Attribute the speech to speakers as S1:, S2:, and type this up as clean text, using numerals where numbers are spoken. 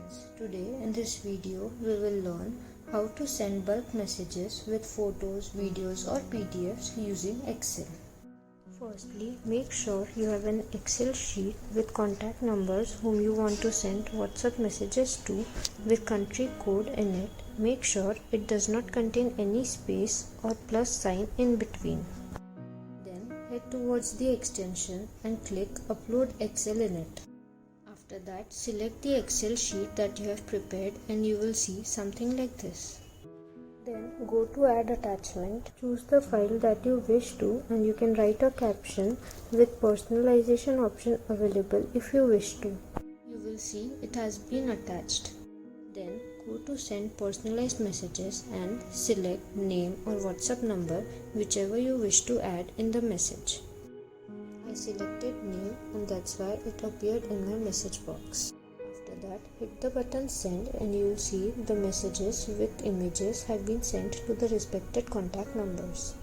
S1: friends, today in this video we will learn how to send bulk messages with photos, videos or PDFs using Excel. Firstly, make sure you have an Excel sheet with contact numbers whom you want to send WhatsApp messages to with country code in it. Make sure it does not contain any space or plus sign in between. Then head towards the extension and click Upload Excel in it. After that, select the Excel sheet that you have prepared and you will see something like this. Then go to Add Attachment, choose the file that you wish to and you can write a caption with personalization option available if you wish to. You will see it has been attached. Then go to Send Personalized Messages and select name or WhatsApp number whichever you wish to add in the message. I selected name and that's why it appeared in my message box. After that, hit the button send and you will see the messages with images have been sent to the respected contact numbers.